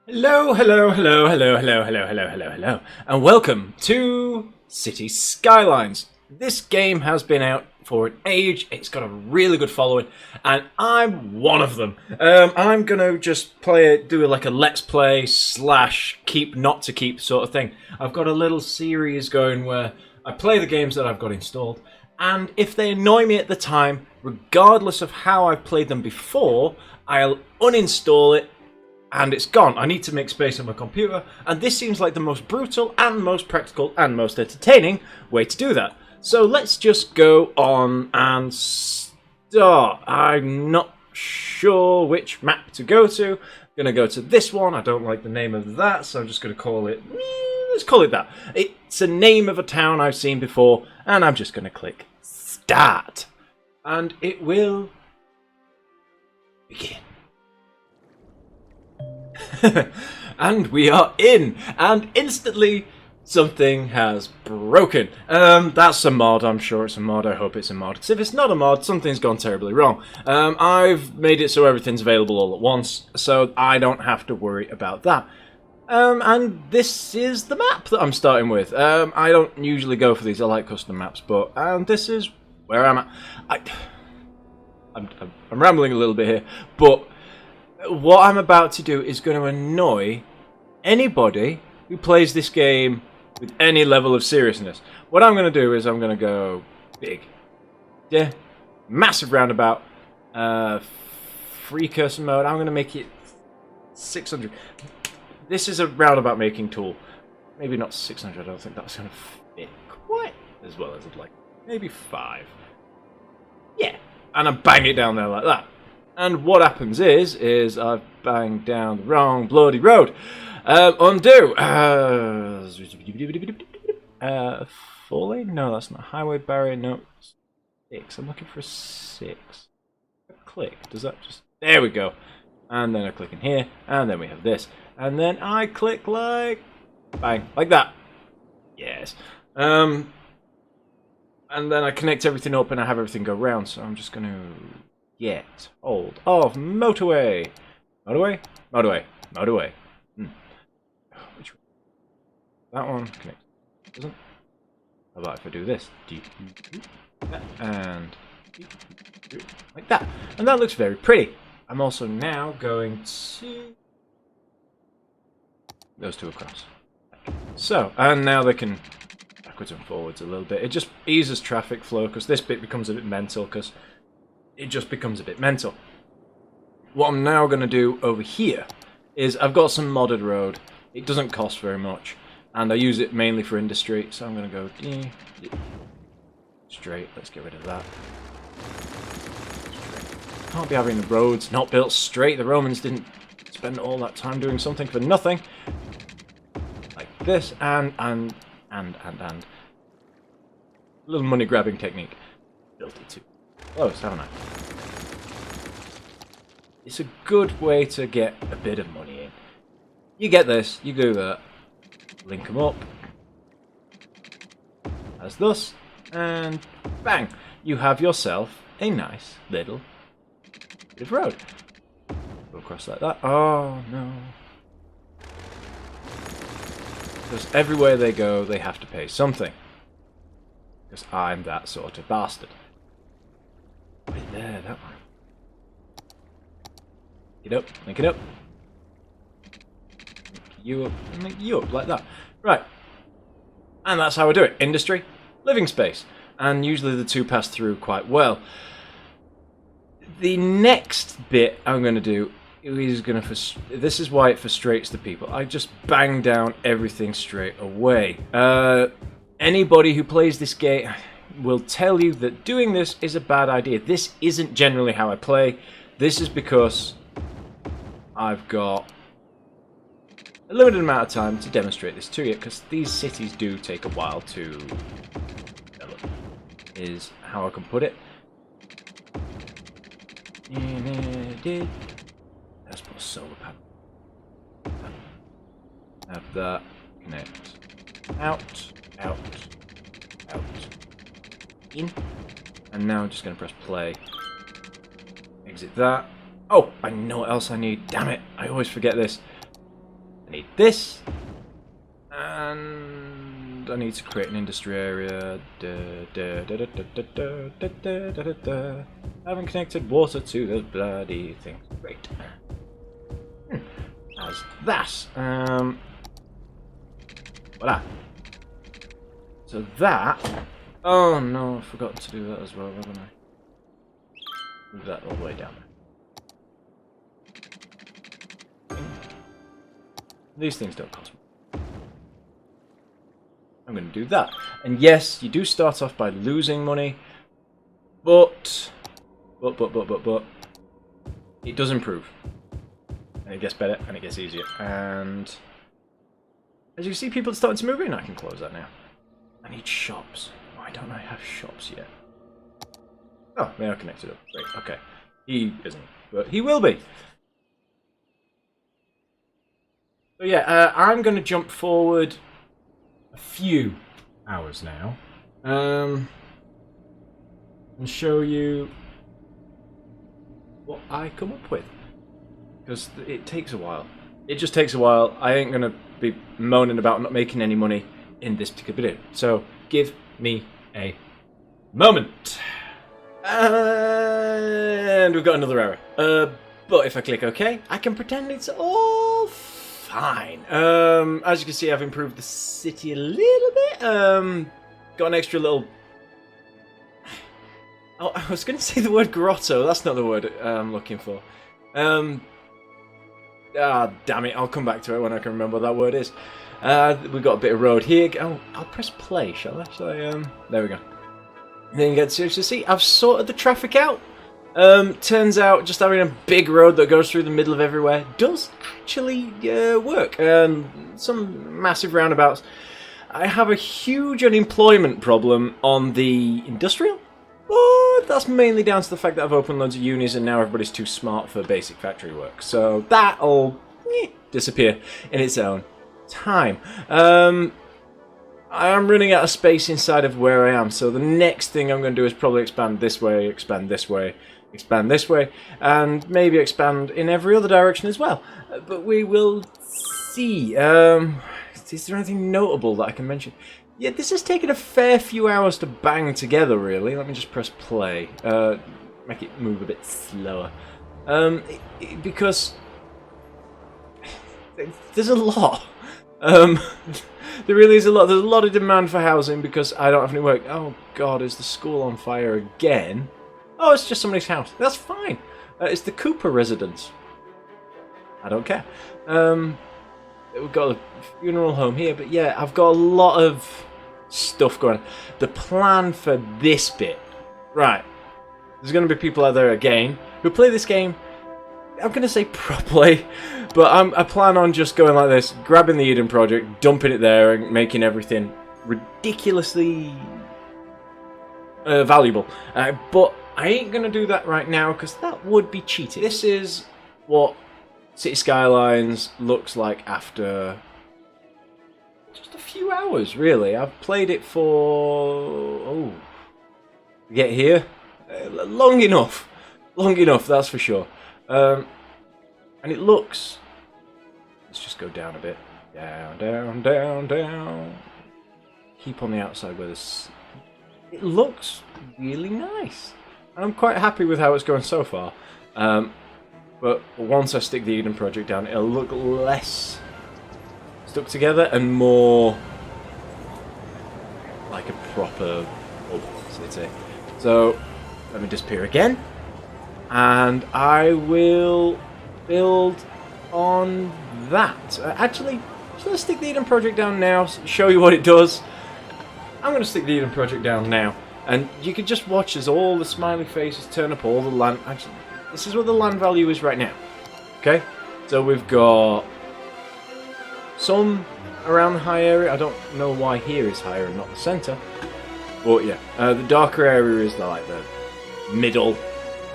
Hello, hello, hello, hello, hello, hello, hello, hello, hello, and welcome to City Skylines. This game has been out for an age, it's got a really good following, and I'm one of them. I'm gonna just play it, do like a let's play slash keep not to keep sort of thing. I've got a little series going where I play the games that I've got installed, and if they annoy me at the time, regardless of how I've played them before, I'll uninstall it and it's gone. I need to make space on my computer, and this seems like the most brutal and most practical and most entertaining way to do that. So let's just go on and start. I'm not sure which map to go to. I'm going to go to this one. I don't like the name of that, so I'm just going to call it... let's call it that. It's a name of a town I've seen before, and I'm just going to click Start. And it will begin. And we are in, and instantly something has broken. That's a mod. I'm sure it's a mod. I hope it's a mod, because if it's not a mod, something's gone terribly wrong. I've made it so everything's available all at once, so I don't have to worry about that. And this is the map that I'm starting with. I don't usually go for these. I like custom maps, but this is where I'm at. I'm rambling a little bit here, but what I'm about to do is going to annoy anybody who plays this game with any level of seriousness. What I'm going to do is I'm going to go big. Yeah, massive roundabout. Free cursor mode. I'm going to make it 600. This is a roundabout making tool. Maybe not 600. I don't think that's going to fit quite as well as I'd like. Maybe 5. Yeah, and I bang it down there like that. And what happens is I've banged down the wrong bloody road. Undo. 4 lane? No, that's not. Highway barrier, no. 6. I'm looking for a 6. Click. Does that just... There we go. And then I click in here. And then we have this. And then I click like... Bang. Like that. Yes. And then I connect everything up and I have everything go round. So I'm just going to... get hold of motorway. Motorway? Motorway. Motorway. Which one? That one connects. Doesn't? How about if I do this? And like that. And that looks very pretty. I'm also now going to those two across. So, and now they can backwards and forwards a little bit. It just eases traffic flow because this bit becomes a bit mental because it just becomes a bit mental. What I'm now going to do over here is I've got some modded road. It doesn't cost very much, and I use it mainly for industry, so I'm going to go straight. Let's get rid of that. Can't be having the roads not built straight. The Romans didn't spend all that time doing something for nothing. Like this, and. A little money grabbing technique. Built it too. Close, haven't I? It's a good way to get a bit of money in. You get this, you do that, link them up, as thus, and bang! You have yourself a nice little bit of road. Go across like that. Oh no. Because everywhere they go, they have to pay something. Because I'm that sort of bastard. Right there, that one. Get up, link it up. Link you up, and link you up, like that. Right. And that's how I do it. Industry, living space. And usually the two pass through quite well. The next bit I'm going to do is going to... This is why it frustrates the people. I just bang down everything straight away. Anybody who plays this game will tell you that doing this is a bad idea. This isn't generally how I play. This is because I've got a limited amount of time to demonstrate this to you, because these cities do take a while to develop, is how I can put it. Let's put a solar panel. Have that connect out, out, out, in, and now I'm just going to press play. Exit that. Oh, I know what else I need. Damn it, I always forget this. I need this. And I need to create an industry area. Haven't connected water to the bloody thing. Great. As that. Voila. So that. Oh no, I forgot to do that as well, haven't I? Move that all the way down there. These things don't cost me. I'm going to do that. And yes, you do start off by losing money, but it does improve. And it gets better, and it gets easier. And as you see, people are starting to move in. I can close that now. I need shops. Why don't I have shops yet? Oh, they are connected up. Great, okay. He isn't, but he will be. So yeah, I'm going to jump forward a few hours now and show you what I come up with, because it takes a while. It just takes a while. I ain't gonna be moaning about not making any money in this particular video, so give me a moment. And we've got another error, but if I click OK, I can pretend it's all fine. As you can see, I've improved the city a little bit. Got an extra little... Oh, I was going to say the word grotto. That's not the word I'm looking for. Damn it. I'll come back to it when I can remember what that word is. We've got a bit of road here. Oh, I'll press play, shall I? There we go. Then you get to see, I've sorted the traffic out. Turns out just having a big road that goes through the middle of everywhere does actually work. Some massive roundabouts. I have a huge unemployment problem on the industrial, but that's mainly down to the fact that I've opened loads of unis and now everybody's too smart for basic factory work. So that'll disappear in its own time. I am running out of space inside of where I am, so the next thing I'm going to do is probably expand this way, expand this way, expand this way, and maybe expand in every other direction as well. But we will see. Is there anything notable that I can mention? Yeah, this has taken a fair few hours to bang together, really. Let me just press play. Make it move a bit slower. Because there's a lot. There really is a lot. There's a lot of demand for housing because I don't have any work. Oh god, is the school on fire again? Oh, it's just somebody's house. That's fine. It's the Cooper residence. I don't care. We've got a funeral home here, but yeah, I've got a lot of stuff going on. The plan for this bit, right? There's going to be people out there again who play this game. I'm going to say properly, but I plan on just going like this, grabbing the Eden Project, dumping it there, and making everything ridiculously valuable. But I ain't going to do that right now, because that would be cheating. This is what City Skylines looks like after just a few hours, really. I've played it for... get here? Long enough. Long enough, that's for sure. And it looks... Let's just go down a bit. Down, down, down, down. Keep on the outside where this... It looks really nice. And I'm quite happy with how it's going so far. But once I stick the Eden Project down, it'll look less stuck together and more like a proper city. So, let me disappear again. And I will build on that. Actually, let's stick the Eden Project down now, show you what it does. I'm going to stick the Eden Project down now. And you can just watch as all the smiley faces turn up, all the land... Actually, this is what the land value is right now. Okay? So we've got some around the high area. I don't know why here is higher and not the centre. But yeah, the darker area is like the middle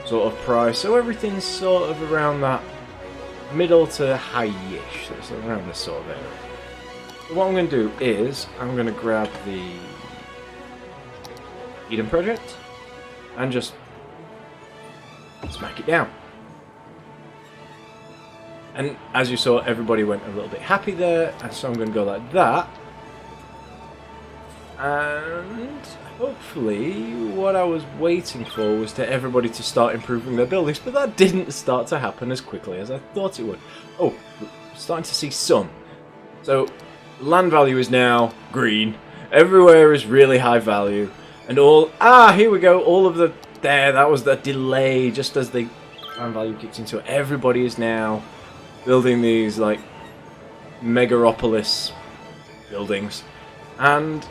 sort of price. So everything's sort of around that middle to high-ish. So it's around this sort of area. So what I'm going to do is I'm going to grab the Eden Project and just smack it down. And as you saw, everybody went a little bit happy there, and so I'm going to go like that. And hopefully what I was waiting for was to everybody to start improving their buildings, but that didn't start to happen as quickly as I thought it would. Oh, we're starting to see sun. So land value is now green. Everywhere is really high value. And all... Ah, here we go. All of the... There, that was the delay just as the land value kicked into it. Everybody is now building these, like, megaropolis buildings. And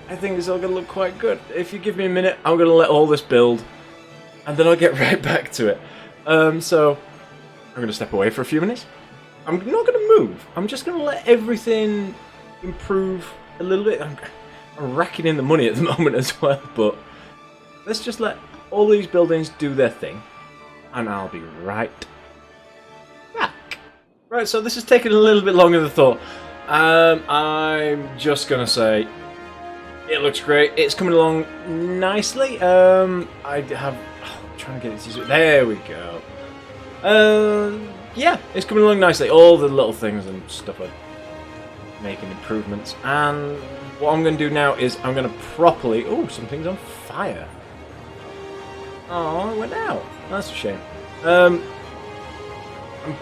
I think it's all going to look quite good. If you give me a minute, I'm going to let all this build. And then I'll get right back to it. So, I'm going to step away for a few minutes. I'm not going to move. I'm just going to let everything improve a little bit. I'm racking in the money at the moment as well, but let's just let all these buildings do their thing, and I'll be right back. Right, so this has taken a little bit longer than I thought. I'm just going to say, it looks great. It's coming along nicely. I'm trying to get it to... There we go. Yeah, it's coming along nicely. All the little things and stuff are making improvements. And what I'm going to do now is I'm going to properly... Oh, something's on fire. Oh, it went out. That's a shame. I'm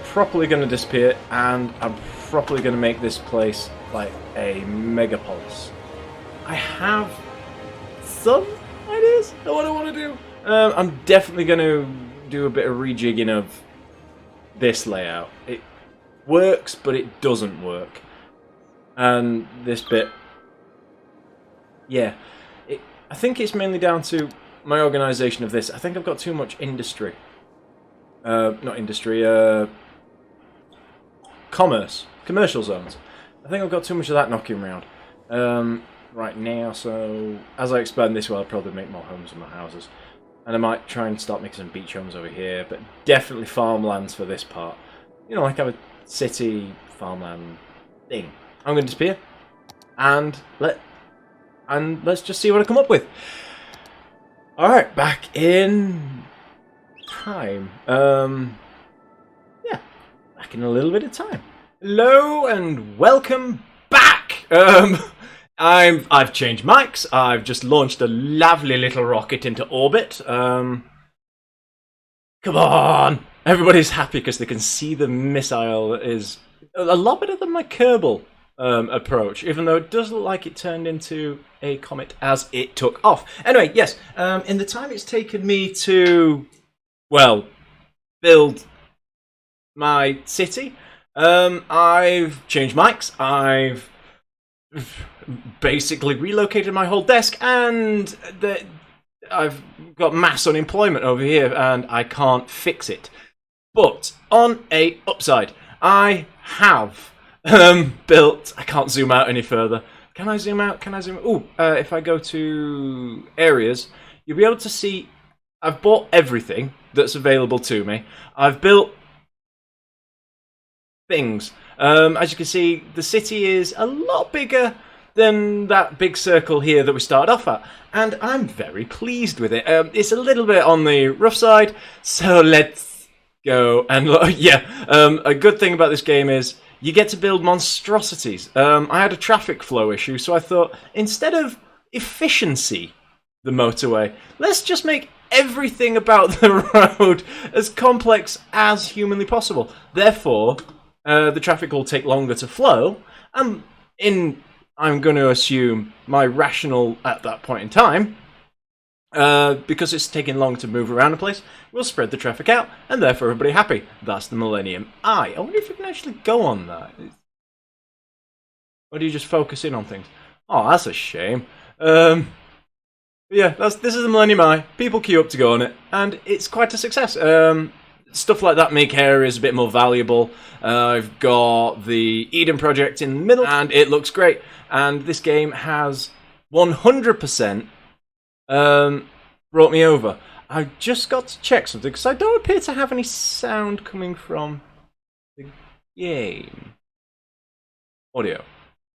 properly going to disappear, and I'm properly going to make this place like a megapolis. I have some ideas of what I want to do. I'm definitely going to do a bit of rejigging of this layout. It works, but it doesn't work. And this bit, yeah, I think it's mainly down to my organisation of this. I think I've got too much industry. Not industry, commercial zones. I think I've got too much of that knocking around right now, so as I expand this way, I'll probably make more homes and more houses. And I might try and start making some beach homes over here, but definitely farmlands for this part. You know, like have a city farmland thing. I'm going to disappear, and let's just see what I come up with. All right, back in time. Yeah, back in a little bit of time. Hello and welcome back. I've changed mics. I've just launched a lovely little rocket into orbit. Come on! Everybody's happy because they can see the missile is a lot better than my Kerbal approach, even though it does look like it turned into a comet as it took off. Anyway, yes, in the time it's taken me to, well, build my city, I've changed mics, I've basically relocated my whole desk, and I've got mass unemployment over here, and I can't fix it. But on a upside, I have built... I can't zoom out any further. Can I zoom out? Can I zoom out? Ooh, if I go to areas, you'll be able to see I've bought everything that's available to me. I've built things. As you can see, the city is a lot bigger than that big circle here that we started off at, and I'm very pleased with it. It's a little bit on the rough side, so let's go and look. Yeah, a good thing about this game is you get to build monstrosities. I had a traffic flow issue, so I thought, instead of efficiency, the motorway, let's just make everything about the road as complex as humanly possible. Therefore, the traffic will take longer to flow, and I'm going to assume my rational at that point in time, because it's taking long to move around the place, we'll spread the traffic out, and therefore everybody happy. That's the Millennium Eye. I wonder if you can actually go on that. Or do you just focus in on things? Oh, that's a shame. Yeah, this is the Millennium Eye. People queue up to go on it, and it's quite a success. Stuff like that make areas a bit more valuable. I've got the Eden Project in the middle, and it looks great. And this game has 100% brought me over. I've just got to check something, because I don't appear to have any sound coming from the game. Audio.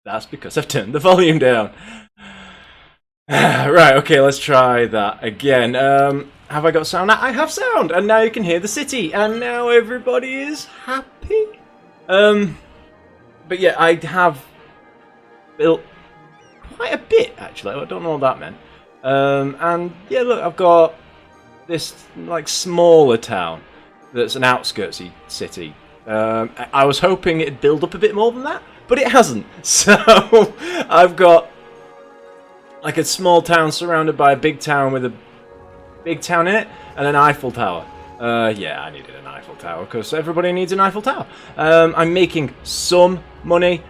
That's because I've turned the volume down. Right, okay, let's try that again. have I got sound? I have sound, and now you can hear the city, and now everybody is happy. But yeah, I have built quite a bit, actually. I don't know what that meant. And yeah, look, I've got this like smaller town that's an outskirtsy city. I was hoping it'd build up a bit more than that, but it hasn't. So I've got like a small town surrounded by a big town with a big town in it, and an Eiffel Tower. Yeah, I needed an Eiffel Tower because everybody needs an Eiffel Tower. I'm making some money.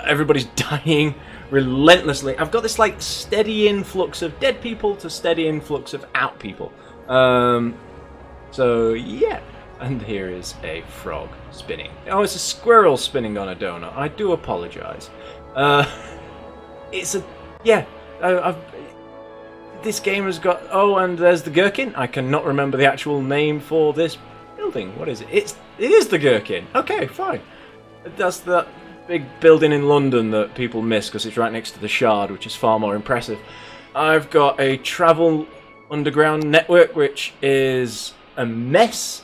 Everybody's dying relentlessly. I've got this like steady influx of dead people to steady influx of out people. So yeah, and here is a frog spinning. Oh, it's a squirrel spinning on a donut. I do apologise. It's a this game has got... Oh, and there's the gherkin. I cannot remember the actual name for this building. What is it? It is the gherkin. Okay, fine. That's that big building in London that people miss because it's right next to the Shard, which is far more impressive. I've got a travel underground network, which is a mess.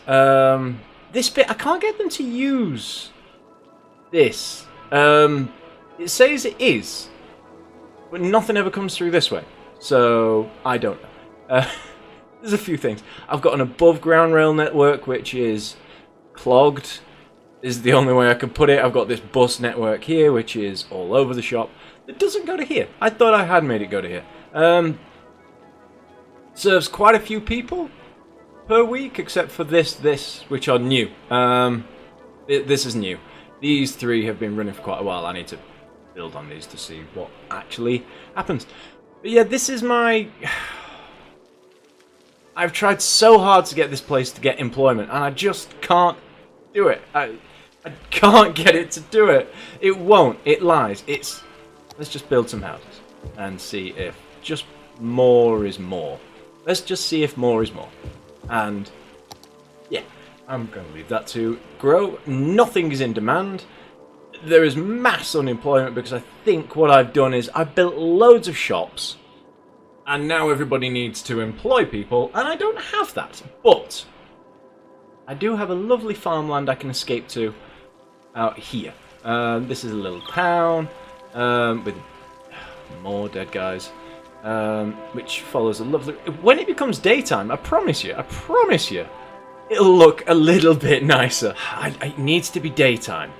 This bit, I can't get them to use this. It says it is, but nothing ever comes through this way. So, I don't know. There's a few things. I've got an above ground rail network, which is clogged. Is the only way I can put it. I've got this bus network here, which is all over the shop. It doesn't go to here. I thought I had made it go to here. Serves quite a few people per week, except for this, which are new. This is new. These three have been running for quite a while. I need to build on these to see what actually happens. But yeah, this is my... I've tried so hard to get this place to get employment, and I just can't do it. I can't get it to do it. It won't. It lies. Let's just build some houses and see if just more is more. Let's just see if more is more. And yeah, I'm going to leave that to grow. Nothing is in demand. There is mass unemployment because I think what I've done is I've built loads of shops and now everybody needs to employ people, and I don't have that. But I do have a lovely farmland I can escape to out here. This is a little town with more dead guys, which follows a lovely... When it becomes daytime, I promise you, it'll look a little bit nicer. It needs to be daytime.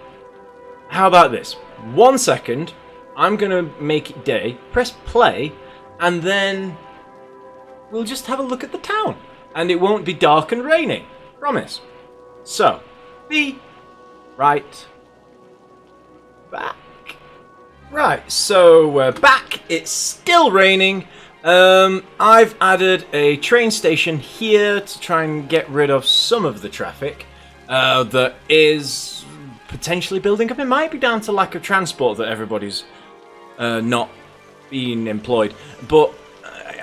How about this? 1 second, I'm going to make it day, press play, and then we'll just have a look at the town. And it won't be dark and raining. Promise. So, be right back. Right, so we're back. It's still raining. I've added a train station here to try and get rid of some of the traffic that is potentially building up. It might be down to lack of transport that everybody's not being employed, but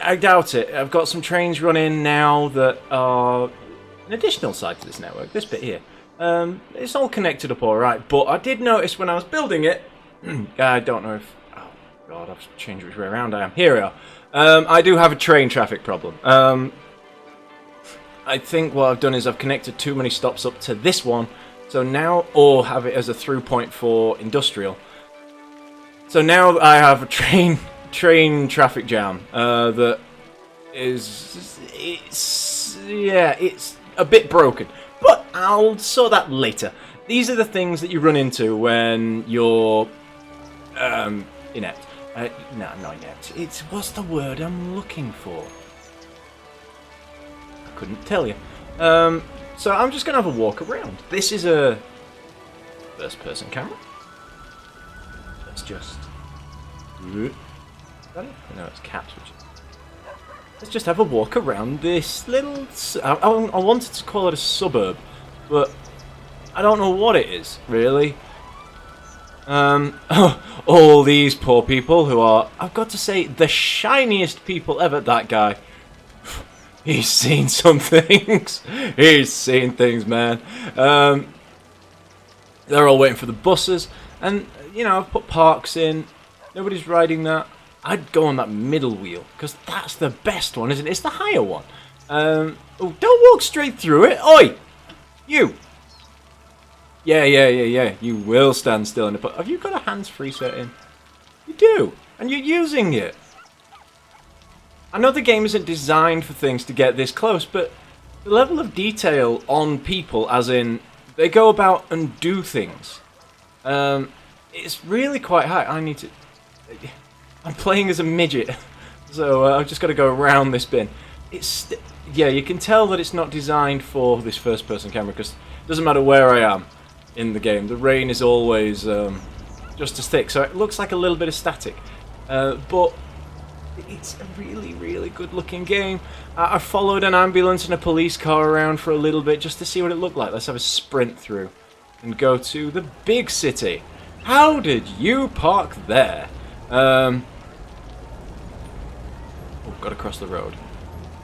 I doubt it. I've got some trains running now that are an additional side to this network. This bit here, it's all connected up all right. But I did notice when I was building it, I don't know if... Oh God, I've changed which way around I am. Here we are. I do have a train traffic problem. I think what I've done is I've connected too many stops up to this one. So now, or have it as a through point for industrial. So now I have a train traffic jam that is, it's a bit broken. But I'll sort that later. These are the things that you run into when you're inept. No, not inept. It's, what's the word I'm looking for? I couldn't tell you. So I'm just going to have a walk around. This is a first-person camera. Let's just... Is that it? No, it's caps. Let's just have a walk around this little... I wanted to call it a suburb, but I don't know what it is, really. All these poor people who are, I've got to say, the shiniest people ever. That guy. He's seen some things. He's seen things, man. They're all waiting for the buses. And, you know, I've put parks in. Nobody's riding that. I'd go on that middle wheel, because that's the best one, isn't it? It's the higher one. Oh, don't walk straight through it. Oi! You! Yeah. You will stand still in the put. Have you got a hands-free setting? You do, and you're using it. I know the game isn't designed for things to get this close, but the level of detail on people, as in they go about and do things, it's really quite high. I'm playing as a midget, so I've just got to go around this bin. Yeah, you can tell that it's not designed for this first-person camera, because it doesn't matter where I am in the game. The rain is always just as thick, so it looks like a little bit of static. But it's a really, really good-looking game. I followed an ambulance and a police car around for a little bit just to see what it looked like. Let's have a sprint through and go to the big city. How did you park there? Oh, got to cross the road.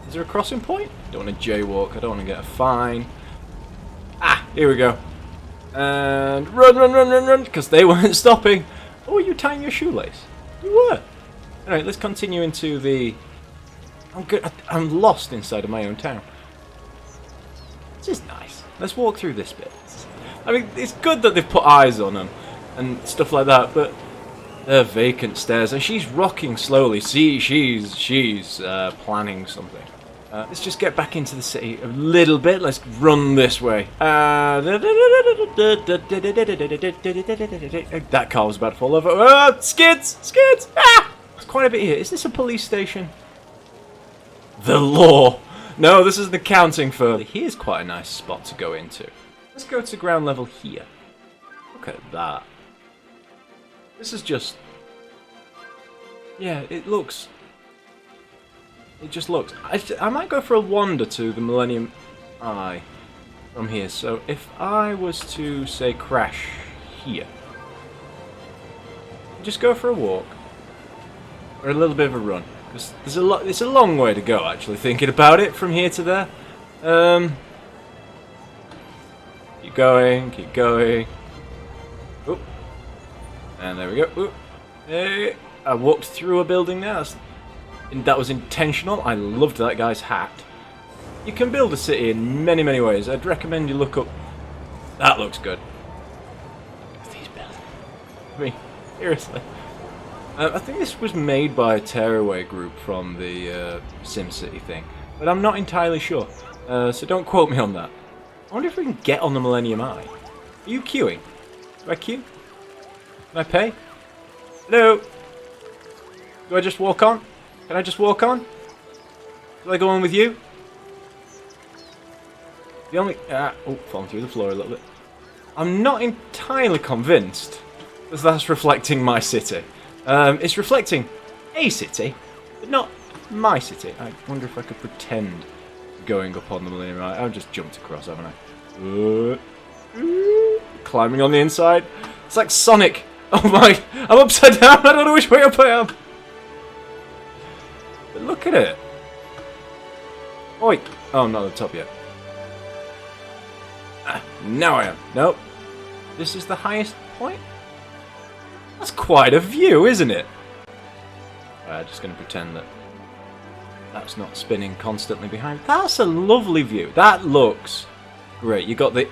Is there a crossing point? Don't want to jaywalk. I don't want to get a fine. Ah, here we go. And run, because they weren't stopping. Oh, are you tying your shoelace? You were. Alright, let's continue into the... I'm lost inside of my own town. This is nice. Let's walk through this bit. I mean, it's good that they've put eyes on them and stuff like that, but they're vacant stairs, and she's rocking slowly. See, she's planning something. Let's just get back into the city a little bit. Let's run this way. That car was about to fall over. Skids! Skids! Ah! There's quite a bit here. Is this a police station? The law. No, this is the accounting firm. Here's quite a nice spot to go into. Let's go to ground level here. Look at that. This is just... Yeah, it looks... It just looks... I might go for a wander to the Millennium Eye from here. So if I was to, say, crash here, just go for a walk. Or a little bit of a run. Because there's it's a long way to go, actually, thinking about it, from here to there. Keep going, keep going. Oop. And there we go. Oop. Hey. I walked through a building there. That was intentional. I loved that guy's hat. You can build a city in many, many ways. I'd recommend you look up... That looks good. These buildings. I mean, seriously. I think this was made by a tearaway group from the SimCity thing. But I'm not entirely sure. So don't quote me on that. I wonder if we can get on the Millennium Eye. Are you queuing? Do I queue? Can I pay? Hello? Do I just walk on? Can I just walk on? Do I go on with you? The only... oh, falling through the floor a little bit. I'm not entirely convinced that that's reflecting my city. It's reflecting a city, but not my city. I wonder if I could pretend going up on the Millennium Eye. I've just jumped across, haven't I? Climbing on the inside. It's like Sonic. Oh my! I'm upside down. I don't know which way up I am. But look at it. Oi! Oh, not at the top yet. Now I am. Nope. This is the highest point. That's quite a view, isn't it? Just going to pretend that that's not spinning constantly behind. That's a lovely view. That looks great. You got the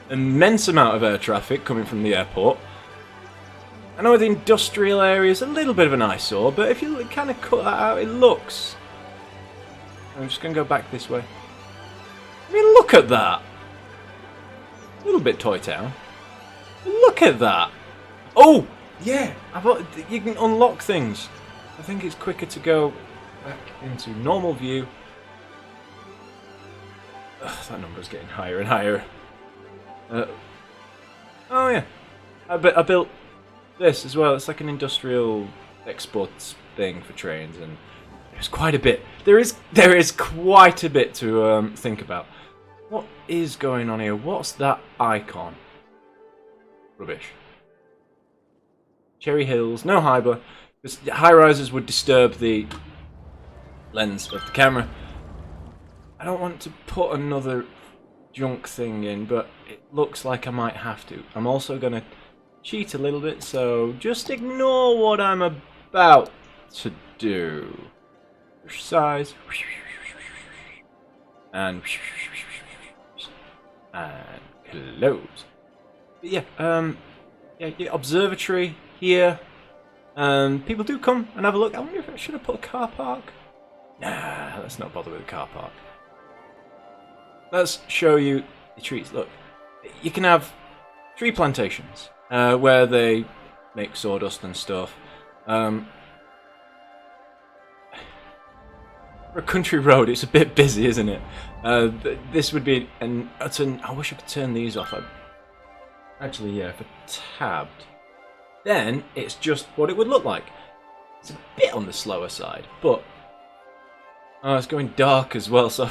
immense amount of air traffic coming from the airport. I know the industrial area is a little bit of an eyesore, but if you kind of cut that out, it looks... I'm just going to go back this way. I mean, look at that. A little bit Toy Town. Look at that. Oh, yeah. You can unlock things. I think it's quicker to go back into normal view. Ugh, that number's getting higher and higher. Oh, yeah. I built this as well. It's like an industrial exports thing for trains, and there's quite a bit. There is quite a bit to think about. What is going on here? What's that icon? Rubbish. Cherry Hills, no Hybler. Because high rises would disturb the lens of the camera. I don't want to put another junk thing in, but it looks like I might have to. I'm also going to cheat a little bit, so just ignore what I'm about to do. Size. and close. But yeah, yeah, observatory here. People do come and have a look. I wonder if I should have put a car park. Nah, let's not bother with a car park. Let's show you the trees. Look, you can have tree plantations where they make sawdust and stuff. For a country road, it's a bit busy, isn't it? This would be an... I wish I could turn these off. Actually, yeah, if I tabbed, then it's just what it would look like. It's a bit on the slower side, but... Oh, it's going dark as well, so...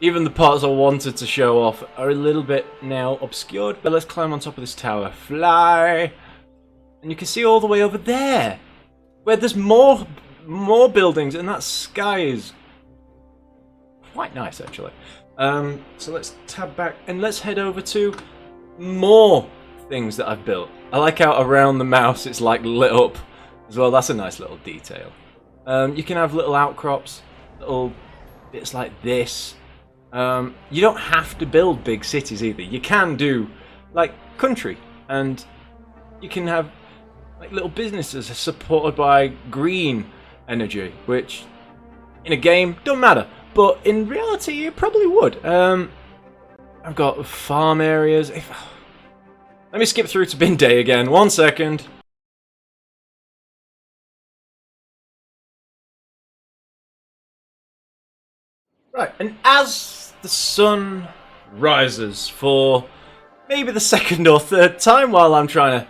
Even the parts I wanted to show off are a little bit now obscured. But let's climb on top of this tower. Fly! And you can see all the way over there, where there's more buildings, and that sky is quite nice, actually. So let's tab back, and let's head over to more things that I've built. I like how around the mouse it's like lit up as well. That's a nice little detail. You can have little outcrops, little bits like this. You don't have to build big cities either. You can do like country, and you can have like little businesses supported by green energy, which in a game don't matter, but in reality it probably would. I've got farm areas. Let me skip through to bin day again. 1 second. Right, and as the sun rises for maybe the second or third time while I'm trying to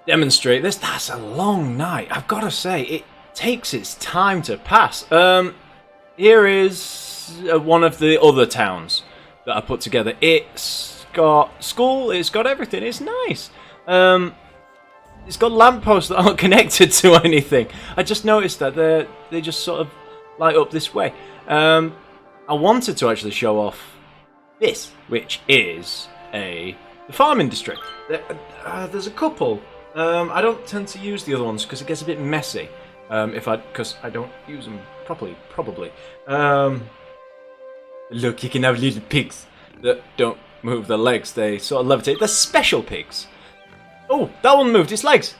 demonstrate this, that's a long night. I've got to say, it takes its time to pass. Here is one of the other towns that I put together. It's got school, it's got everything, it's nice. It's got lampposts that aren't connected to anything. I just noticed that they just sort of light up this way. I wanted to actually show off this, which is the farming district. There's a couple. I don't tend to use the other ones because it gets a bit messy. Because I don't use them properly, probably. Look, you can have little pigs that don't move their legs. They sort of levitate. They're special pigs. Oh, that one moved its legs.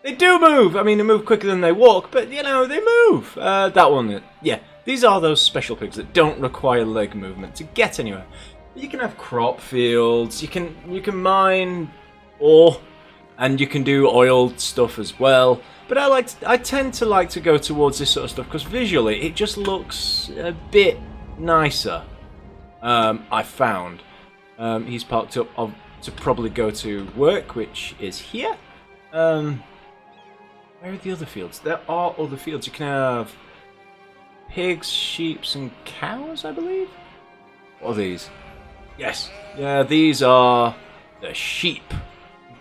They do move. I mean, they move quicker than they walk, but you know, they move. That one, yeah. These are those special pigs that don't require leg movement to get anywhere. You can have crop fields. You can mine ore, and you can do oil stuff as well. But I tend to like to go towards this sort of stuff because visually it just looks a bit nicer. I found he's parked up to probably go to work, which is here. Where are the other fields? There are other fields. You can have pigs, sheep, and cows, I believe. What are these? Yes. Yeah, these are the sheep.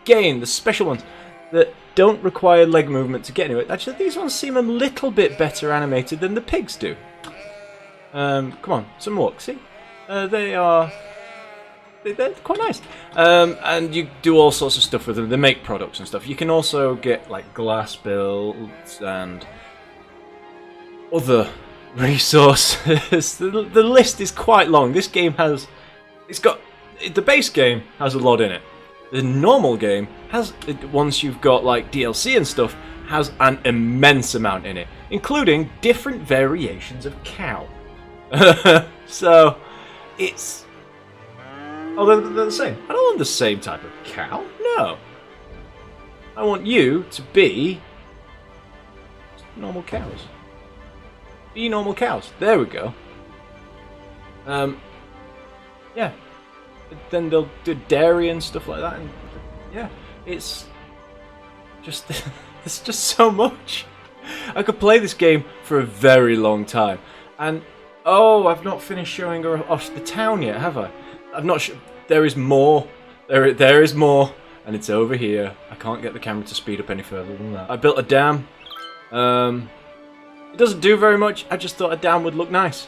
Again, the special ones that don't require leg movement to get anywhere. Actually, these ones seem a little bit better animated than the pigs do. Come on, some more. See? They're quite nice. And you do all sorts of stuff with them. They make products and stuff. You can also get like glass builds and other resources. The list is quite long. This game has... the base game has a lot in it. The normal game has, once you've got like DLC and stuff, has an immense amount in it, including different variations of cow. So, it's... Oh, they're the same. I don't want the same type of cow. No. I want you to be normal cows. Be normal cows. There we go. Yeah. Then they'll do dairy and stuff like that. And yeah, it's just there's just so much. I could play this game for a very long time. And oh, I've not finished showing off the town yet, have I? I'm not sure. There is more. There is more, and it's over here. I can't get the camera to speed up any further than that. I built a dam. It doesn't do very much. I just thought a dam would look nice.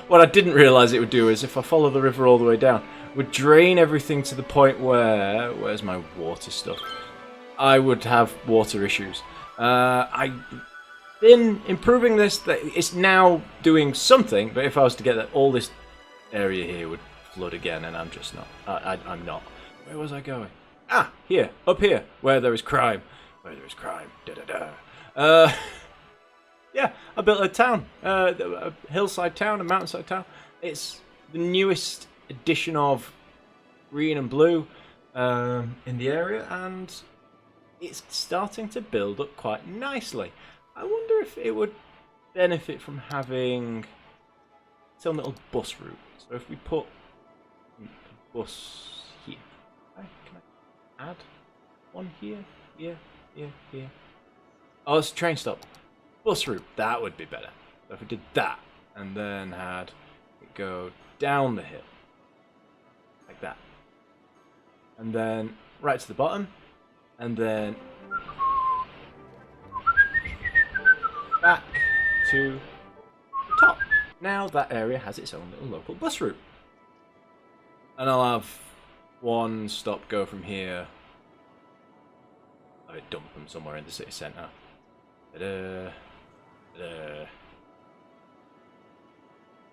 What I didn't realise it would do is if I follow the river all the way down, would drain everything to the point where... Where's my water stuff? I would have water issues. I been improving this. It's now doing something, but if I was to get that, all this area here would flood again, and I'm just not. I'm not. Where was I going? Ah, here, up here, where there is crime. Where there is crime. Da da da. Yeah, I built a town, a hillside town, a mountainside town. It's the newest edition of green and blue in the area, and it's starting to build up quite nicely. I wonder if it would benefit from having some little bus route. So if we put a bus here, can I add one here, here, here, here? Oh, it's a train stop. Bus route, that would be better. So if we did that, and then had it go down the hill, like that, and then right to the bottom, and then back to the top. Now that area has its own little local bus route. And I'll have one stop go from here. I dump them somewhere in the city centre. Da-da, da-da,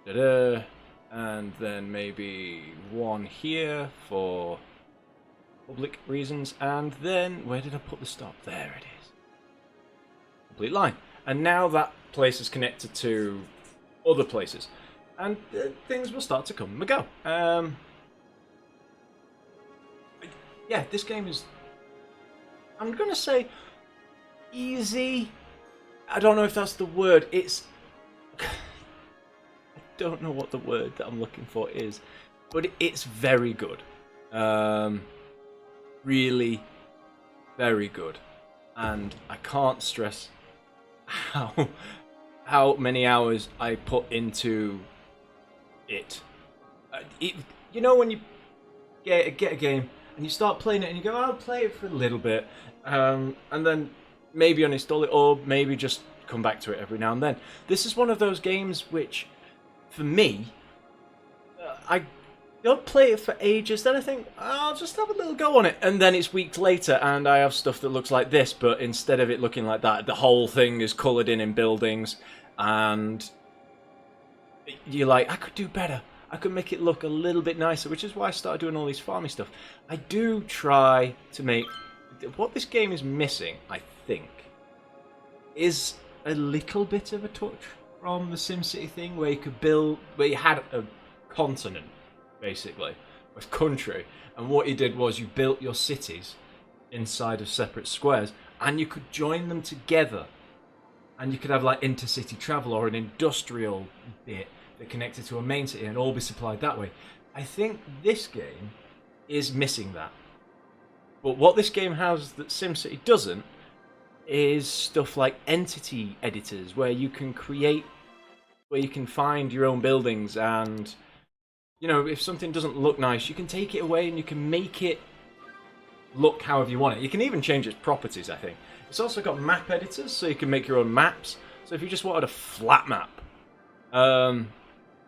da-da. And then maybe one here for public reasons. And then, where did I put the stop? There it is. Complete line. And now that place is connected to other places. And things will start to come and go. Yeah, this game is, I'm going to say, easy. I don't know if that's the word. It's... I don't know what the word that I'm looking for is. But it's very good. Really, very good. And I can't stress how many hours I put into it. You know when you get a game and you start playing it and you go, I'll play it for a little bit, and then maybe uninstall it or maybe just come back to it every now and then. This is one of those games which, for me, I don't play it for ages, then I think, I'll just have a little go on it, and then it's weeks later and I have stuff that looks like this, but instead of it looking like that, the whole thing is coloured in buildings, and you're like, I could do better. I could make it look a little bit nicer, which is why I started doing all these farming stuff. I do try to make... What this game is missing, I think, is a little bit of a touch from the SimCity thing, where you could build... Where you had a continent, basically, with country, and what you did was you built your cities inside of separate squares, and you could join them together, and you could have like intercity travel or an industrial bit that connected to a main city and all be supplied that way. I think this game is missing that. But what this game has that SimCity doesn't is stuff like entity editors, where you can create, where you can find your own buildings, and you know, if something doesn't look nice, you can take it away and you can make it look however you want it. You can even change its properties, I think. It's also got map editors, so you can make your own maps. So if you just wanted a flat map,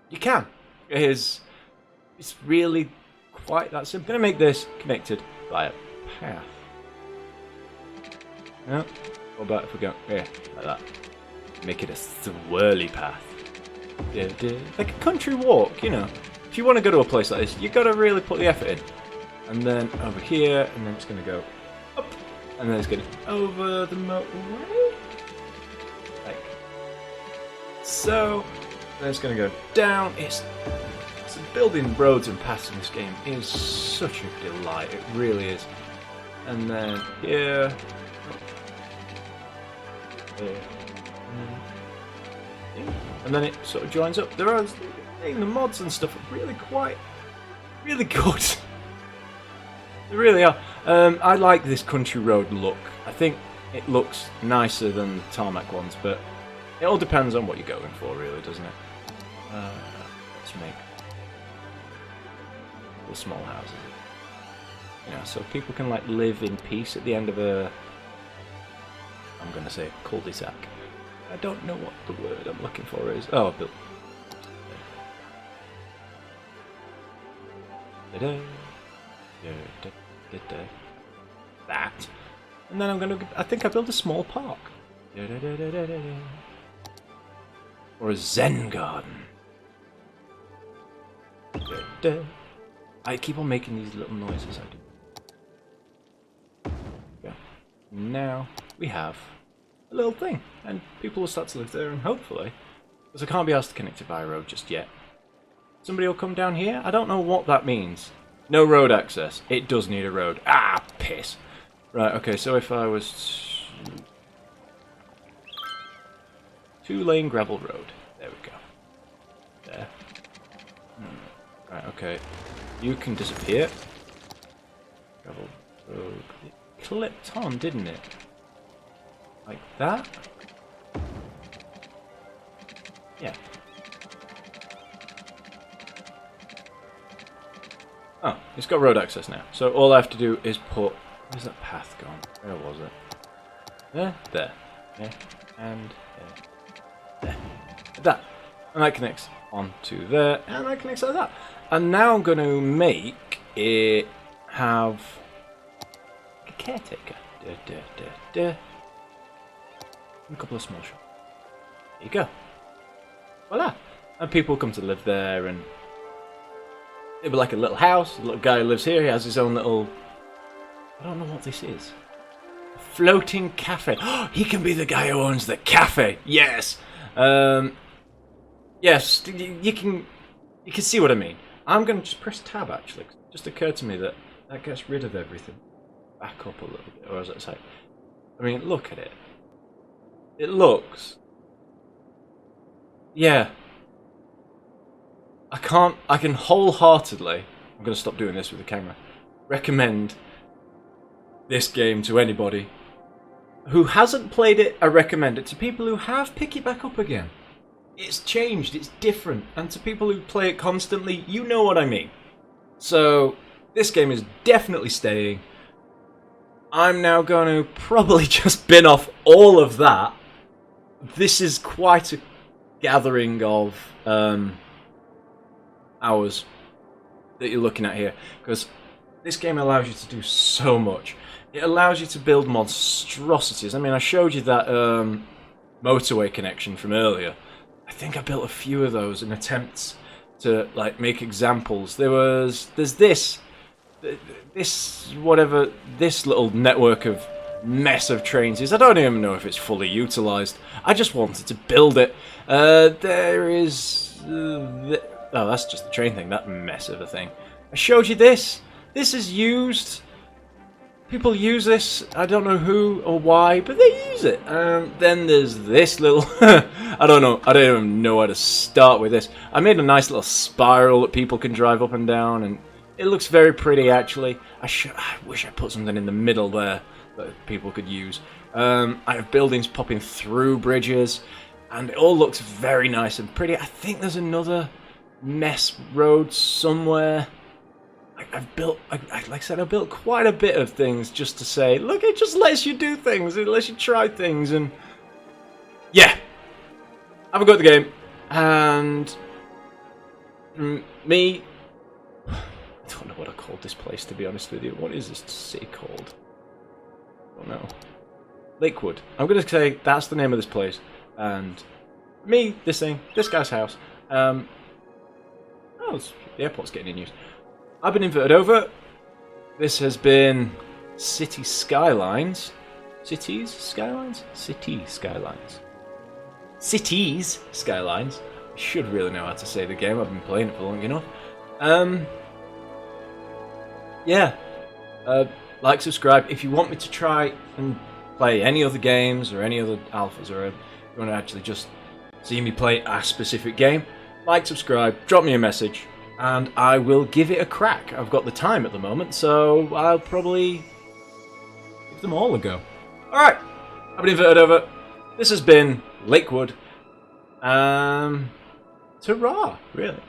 you can. It's really quite that simple. I'm going to make this connected by a path. Yeah. What about if we go here, like that? Make it a swirly path. Like a country walk, you know. If you want to go to a place like this, you've got to really put the effort in. And then over here, and then it's going to go up, and then it's going over the motorway. Like so. Then it's going to go down. It's building roads and paths in this game is such a delight. It really is. And then here. Here. And then it sort of joins up. There are the mods and stuff are really good. They really are. I like this country road look. I think it looks nicer than the tarmac ones, but it all depends on what you're going for, really, doesn't it? Let's make little small houses. Yeah, so people can like live in peace at the end of a, I'm going to say, cul-de-sac. I don't know what the word I'm looking for is. Oh, built. That. And then I think I built a small park. Or a Zen garden. I keep on making these little noises. I do. Okay. Now we have a little thing, and people will start to live there, and hopefully, because I can't be asked to connect it by a road just yet, somebody will come down here. I don't know what that means. No road access. It does need a road. Ah, piss. Right. Okay. So if I was 2-lane gravel road. There we go. There. Right, okay. You can disappear. Gravel road. It clipped on, didn't it? Like that? Yeah. Oh, it's got road access now. So all I have to do is put... Where's that path gone? Where was it? There? There. Yeah. And there. There. That. And that connects onto there. And that connects like that. And now I'm going to make it have a caretaker. And a couple of small shops. There you go. Voila. And people come to live there, and it'll be like a little house. A little guy who lives here. He has his own little... I don't know what this is. Floating cafe. He can be the guy who owns the cafe. Yes. Yes. You can see what I mean. I'm going to just press tab. Actually, it just occurred to me that gets rid of everything. Back up a little bit, or as I say. I mean, look at it. It looks. Yeah. I can wholeheartedly. I'm going to stop doing this with the camera. Recommend this game to anybody who hasn't played it. I recommend it to people who have. Pick it back up again. It's changed, it's different, and to people who play it constantly, you know what I mean. So this game is definitely staying. I'm now going to probably just bin off all of that. This is quite a gathering of hours that you're looking at here, because this game allows you to do so much. It allows you to build monstrosities. I mean, I showed you that motorway connection from earlier. I think I built a few of those in attempts to like make examples. There's this little network of mess of trains is. I don't even know if it's fully utilized. I just wanted to build it. There is oh, that's just the train thing. That mess of a thing. I showed you this. This is used. People use this. I don't know who or why, but they use it. Then there's this little... I don't know. I don't even know how to start with this. I made a nice little spiral that people can drive up and down, and it looks very pretty, actually. I wish I put something in the middle there that people could use. I have buildings popping through bridges, and it all looks very nice and pretty. I think there's another mess road somewhere. I've built, like I said, I've built quite a bit of things just to say, look, it just lets you do things, it lets you try things, and yeah, have a go at the game. And me, I don't know what I called this place, to be honest with you. What is this city called? I don't know. Lakewood. I'm going to say that's the name of this place. And me, this thing, this guy's house. Oh, the airport's getting in use. I've been inverted over. This has been City Skylines. Cities Skylines? City Skylines. Cities Skylines. I should really know how to say the game. I've been playing it for long enough. Yeah. Like, subscribe. If you want me to try and play any other games or any other alphas, or if you want to actually just see me play a specific game, like, subscribe, drop me a message, and I will give it a crack. I've got the time at the moment, so I'll probably give them all a go. Alright, I've been inverted over. This has been Lakewood. Ta-ra, really.